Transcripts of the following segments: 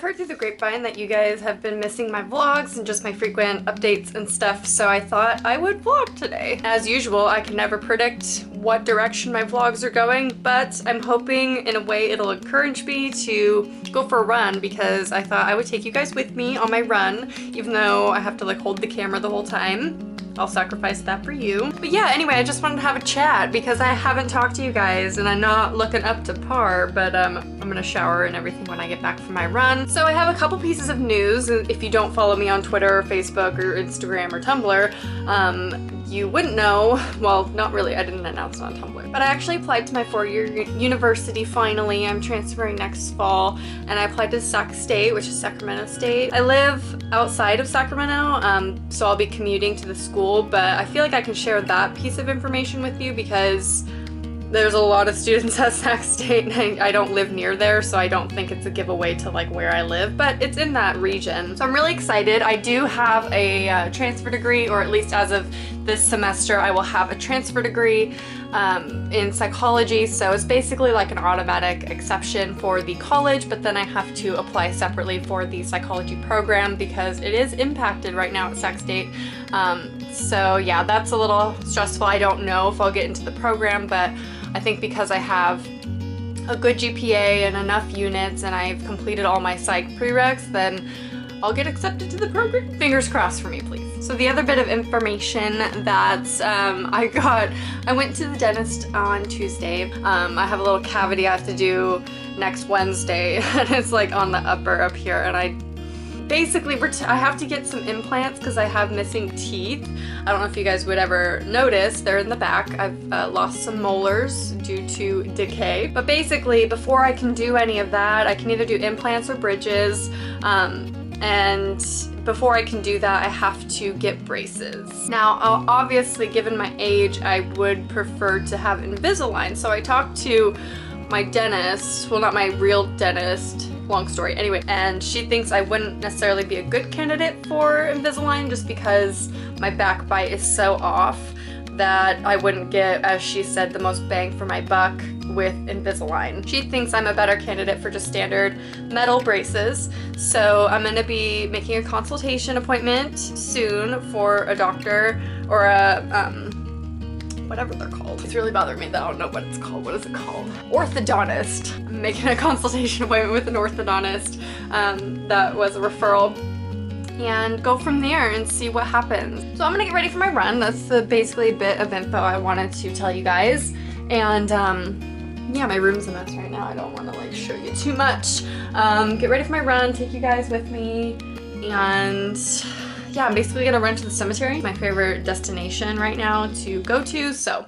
heard through the grapevine that you guys have been missing my vlogs and just my frequent updates and stuff, so I thought I would vlog today. As usual, I can never predict what direction my vlogs are going, but I'm hoping in a way it'll encourage me to go for a run, because I thought I would take you guys with me on my run, even though I have to like hold the camera the whole time. I'll sacrifice that for you. But yeah, anyway, I just wanted to have a chat because I haven't talked to you guys and I'm not looking up to par, but I'm gonna shower and everything when I get back from my run. So I have a couple pieces of news. If you don't follow me on Twitter or Facebook or Instagram or Tumblr, you wouldn't know. Well, not really, I didn't announce it on Tumblr. But I actually applied to my four-year university finally. I'm transferring next fall, and I applied to Sac State, which is Sacramento State. I live outside of Sacramento, so I'll be commuting to the school, but I feel like I can share that piece of information with you because there's a lot of students at Sac State and I don't live near there, so I don't think it's a giveaway to like where I live, but it's in that region. So I'm really excited. I do have a transfer degree, or at least as of this semester, I will have a transfer degree in psychology, so it's basically like an automatic exception for the college, but then I have to apply separately for the psychology program because it is impacted right now at Sac State. So yeah, that's a little stressful. I don't know if I'll get into the program, but I think because I have a good GPA and enough units and I've completed all my psych prereqs, then I'll get accepted to the program. Fingers crossed for me, please. So the other bit of information that I went to the dentist on Tuesday. I have a little cavity I have to do next Wednesday, and it's like on the upper up here, and I have to get some implants because I have missing teeth. I don't know if you guys would ever notice, they're in the back. I've lost some molars due to decay. But basically, before I can do any of that, I can either do implants or bridges. And before I can do that, I have to get braces. Now, obviously, given my age, I would prefer to have Invisalign. So I talked to my dentist, well, not my real dentist, long story, anyway, and she thinks I wouldn't necessarily be a good candidate for Invisalign just because my back bite is so off that I wouldn't get, as she said, the most bang for my buck with Invisalign. She thinks I'm a better candidate for just standard metal braces, so I'm going to be making a consultation appointment soon for a doctor or a whatever they're called. It's really bothering me that I don't know what it's called. What is it called? Orthodontist. I'm making a consultation appointment with an orthodontist that was a referral, and go from there and see what happens. So I'm gonna get ready for my run. That's basically a bit of info I wanted to tell you guys. And yeah, my room's a mess right now. I don't want to like show you too much. Get ready for my run, take you guys with me, and yeah, I'm basically gonna run to the cemetery, my favorite destination right now to go to, so.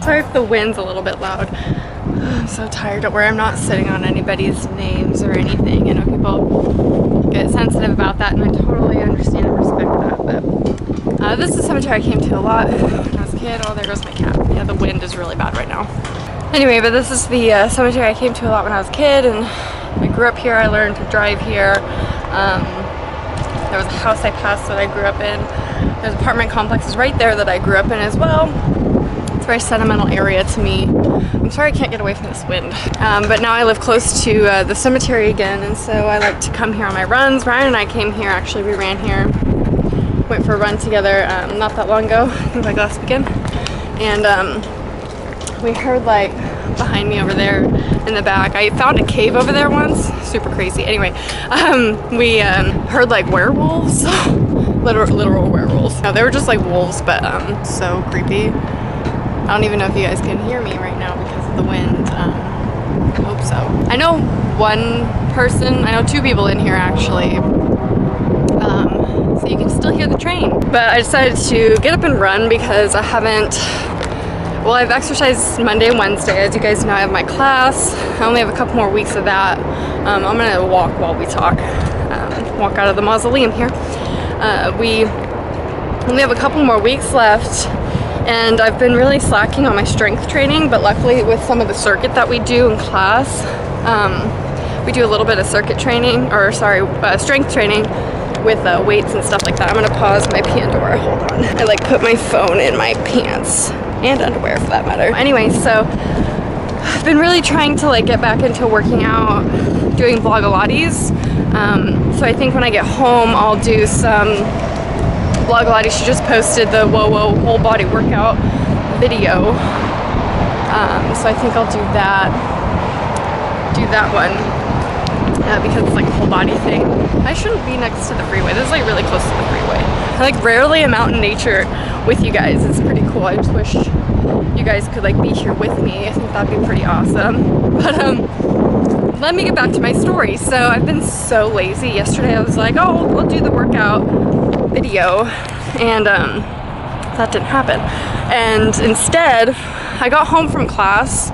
Sorry if the wind's a little bit loud. I'm so tired. Don't worry, I'm not sitting on anybody's names or anything. I know people get sensitive about that, and I totally understand and respect that, but this is a cemetery I came to a lot when I was a kid. Oh, there goes my cat. Yeah, the wind is really bad right now. Anyway, but this is the cemetery I came to a lot when I was a kid, and I grew up here. I learned to drive here. There was a house I passed that I grew up in. There's apartment complexes right there that I grew up in as well. It's a very sentimental area to me. I'm sorry I can't get away from this wind. But now I live close to the cemetery again, and so I like to come here on my runs. Ryan and I came here, actually we ran here. Went for a run together not that long ago, I think like last weekend. And we heard like behind me over there in the back, I found a cave over there once, super crazy. Anyway, we heard like werewolves, literal werewolves. No, they were just like wolves, but so creepy. I don't even know if you guys can hear me right now because of the wind. I hope so. I know one person, I know two people in here actually. So you can still hear the train. But I decided to get up and run because I haven't, well, I've exercised Monday and Wednesday. As you guys know, I have my class. I only have a couple more weeks of that. I'm gonna walk while we talk. Walk out of the mausoleum here. We only have a couple more weeks left, and I've been really slacking on my strength training, but luckily with some of the circuit that we do in class, we do a little bit of circuit training, or sorry, strength training with weights and stuff like that. I'm gonna pause my Pandora, hold on. I like put my phone in my pants, and underwear for that matter. Anyway, so I've been really trying to like get back into working out, doing vlogalates. So I think when I get home, I'll do some vlogalates. She just posted the whoa whole body workout video. So I think I'll do that one. Because it's like a whole body thing. I shouldn't be next to the freeway. This is like really close to the freeway. I like rarely am out in nature with you guys. It's pretty cool. I just wish you guys could like be here with me. I think that'd be pretty awesome. But let me get back to my story. So I've been so lazy. Yesterday I was like, oh, we'll do the workout video, and that didn't happen. And instead, I got home from class.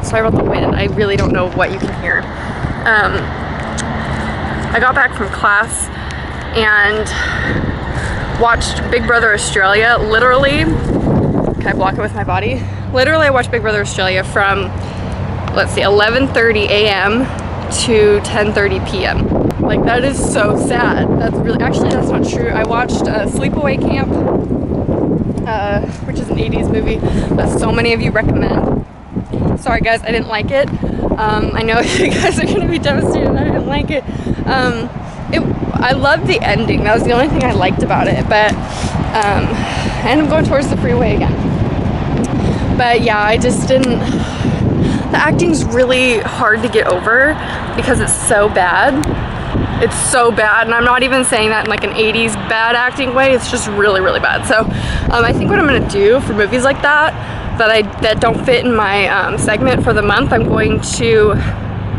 Sorry about the wind. I really don't know what you can hear. I got back from class and watched Big Brother Australia. Literally, can I block it with my body? Literally, I watched Big Brother Australia from, let's see, 11:30 a.m. to 10:30 p.m. Like, that is so sad. That's really, actually, that's not true. I watched Sleepaway Camp, which is an 80s movie that so many of you recommend. Sorry guys, I didn't like it. I know you guys are gonna be devastated that I didn't like it. I loved the ending. That was the only thing I liked about it. But I ended up going towards the freeway again. But yeah, I just didn't. The acting's really hard to get over because it's so bad. It's so bad, and I'm not even saying that in like an 80s bad acting way. It's just really, really bad. So I think what I'm gonna do for movies like that don't fit in my segment for the month, I'm going to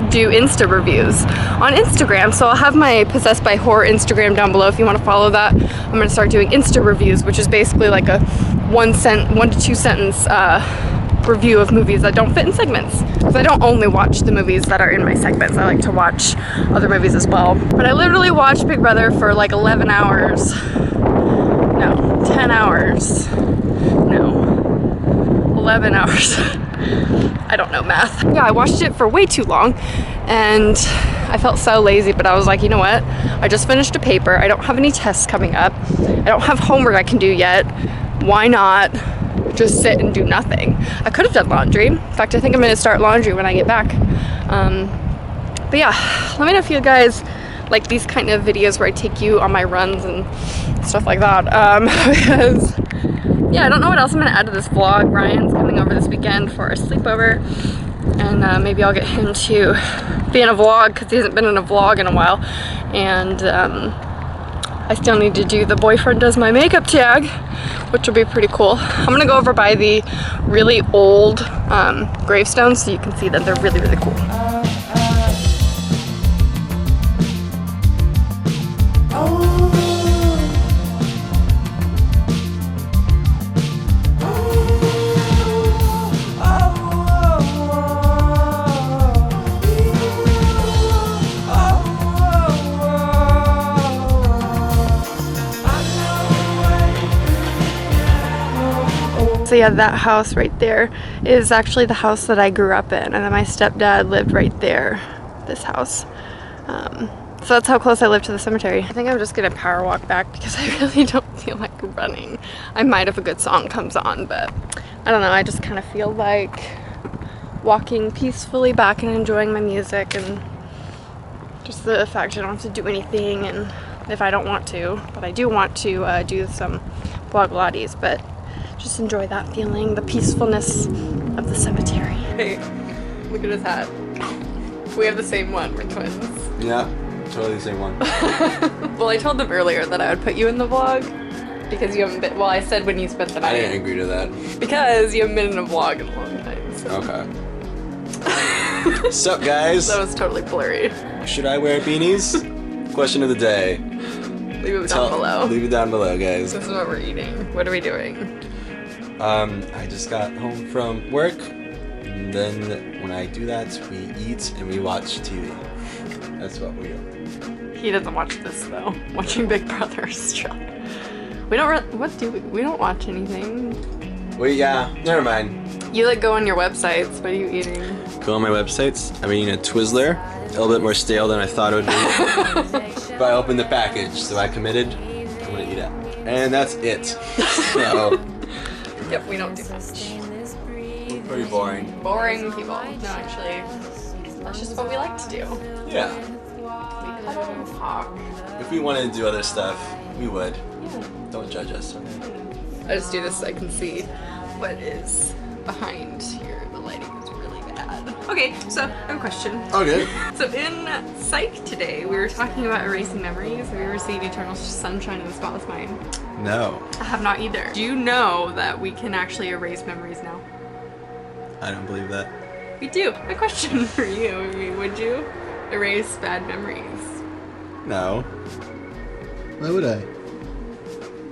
do Insta reviews on Instagram. So I'll have my Possessed by Horror Instagram down below if you want to follow that. I'm going to start doing Insta reviews, which is basically like a 1 to 2 sentence review of movies that don't fit in segments. Because I don't only watch the movies that are in my segments. I like to watch other movies as well. But I literally watched Big Brother for like 11 hours. No, 10 hours. No, 11 hours. I don't know math. Yeah, I watched it for way too long and I felt so lazy, but I was like, you know what? I just finished a paper. I don't have any tests coming up. I don't have homework I can do yet. Why not just sit and do nothing? I could have done laundry. In fact, I think I'm gonna start laundry when I get back. But yeah, let me know if you guys like these kind of videos where I take you on my runs and stuff like that. Because yeah, I don't know what else I'm gonna add to this vlog. Ryan's coming over this weekend for a sleepover, and maybe I'll get him to be in a vlog because he hasn't been in a vlog in a while. And I still need to do the boyfriend does my makeup tag, which will be pretty cool. I'm gonna go over by the really old gravestones so you can see them. They're really, really cool. So yeah, that house right there is actually the house that I grew up in, and then my stepdad lived right there, this house. So that's how close I live to the cemetery. I think I'm just gonna power walk back because I really don't feel like running. I might if a good song comes on, but I don't know, I just kind of feel like walking peacefully back and enjoying my music, and just the fact I don't have to do anything, and if I don't want to, but I do want to do some vlog lotties, but just enjoy that feeling, the peacefulness of the cemetery. Hey, look at his hat. We have the same one, we're twins. Yeah, totally the same one. Well, I told them earlier that I would put you in the vlog because you haven't been, well, I said when you spent the night. I didn't agree to that. Because you haven't been in a vlog in a long time, so. Okay. What's up, guys? That was totally blurry. Should I wear beanies? Question of the day. Leave it down below. Leave it down below, guys. This is what we're eating. What are we doing? I just got home from work, and then when I do that, we eat and we watch TV. That's what we do. He doesn't watch this though. Watching Big Brother is chill. We don't really, what do we? We don't watch anything. Well, yeah, never mind. You like go on your websites. What are you eating? Go on my websites. I'm eating a Twizzler. A little bit more stale than I thought it would be. But I opened the package, so I committed. I'm gonna eat it. And that's it. So. Yep, we don't do much. We're pretty boring. Boring people. No, actually, that's just what we like to do. Yeah. We cuddle and talk. If we wanted to do other stuff, we would. Yeah. Don't judge us. I just do this so I can see what is behind here. The lighting is really bad. Okay, so I have a question. Okay. So in Psych today, we were talking about erasing memories. Have you ever seen Eternal Sunshine of the Spotless Mind? No. I have not either. Do you know that we can actually erase memories now? I don't believe that. We do. My question for you, I mean, would you erase bad memories? No. Why would I?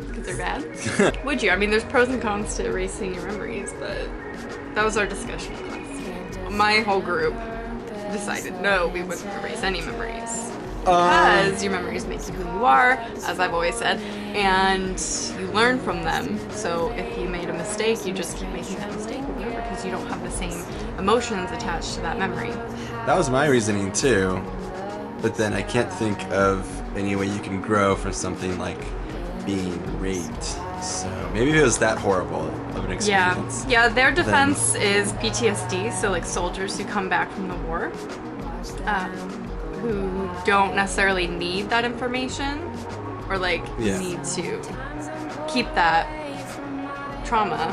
Because they're bad? Would you? I mean, there's pros and cons to erasing your memories, but that was our discussion class. My whole group decided no, we wouldn't erase any memories. Because your memories make you who you are, as I've always said, and you learn from them. So if you made a mistake, you just keep making that mistake over and over because you don't have the same emotions attached to that memory. That was my reasoning too. But then I can't think of any way you can grow from something like being raped. So maybe it was that horrible of an experience. Yeah, their defense is PTSD, so like soldiers who come back from the war, who don't necessarily need that information, or like need to keep that trauma.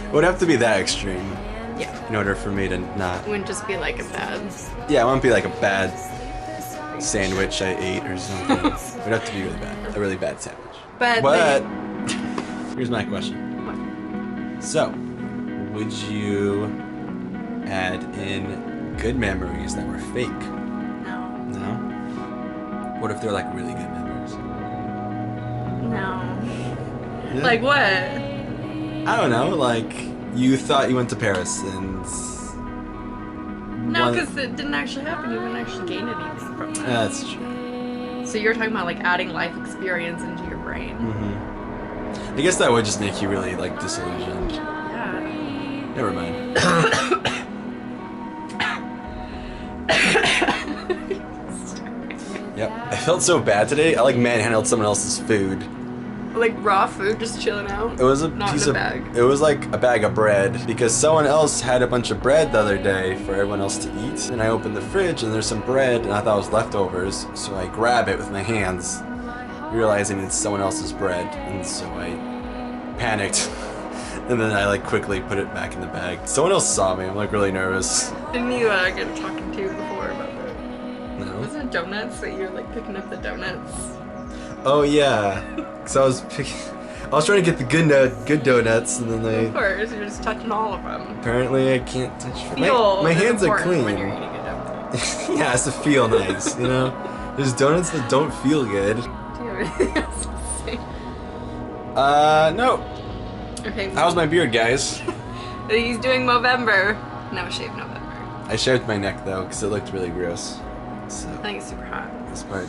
It would have to be that extreme. Yeah. In order for me to not. It wouldn't just be like a bad. Yeah, it wouldn't be like a bad sandwich I ate or something. It would have to be really bad. A really bad sandwich. But here's my question. What? So, would you add in good memories that were fake? No. No? What if they're like really good memories? No. Yeah. Like what? I don't know, like you thought you went to Paris and... No, because it didn't actually happen. You wouldn't actually gain anything from that. That's true. So you're talking about like adding life experience into your brain. Mm-hmm. I guess that would just make you really like disillusioned. Yeah. Never mind. Yep. I felt so bad today. I like manhandled someone else's food. Like raw food, just chilling out. It was a Not piece in a of bag. It was like a bag of bread because someone else had a bunch of bread the other day for everyone else to eat. And I opened the fridge and there's some bread and I thought it was leftovers, so I grab it with my hands, realizing it's someone else's bread, and so I panicked. And then I like quickly put it back in the bag. Someone else saw me. I'm like really nervous. Didn't you get talking to before about that? No. Was it donuts that you were like picking up the donuts? Oh yeah, cause I was trying to get the good donuts, and then Of course, you're just touching all of them. apparently I can't touch. Feel My is hands are important clean. when you're eating a donut. Yeah, it has to feel nice, you know. There's donuts that don't feel good. Do you have anything else to say? No. Okay. How's my beard, guys? He's doing Movember. No shave November. I shaved my neck though, cause it looked really gross. So I think it's super hot. this part,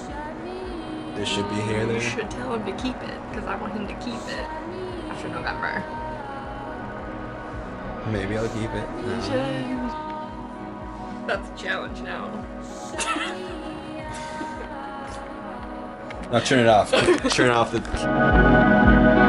there should be hair there. You should tell him to keep it, because I want him to keep it after November. Maybe I'll keep it. That's a challenge now. Now turn it off. Turn off the...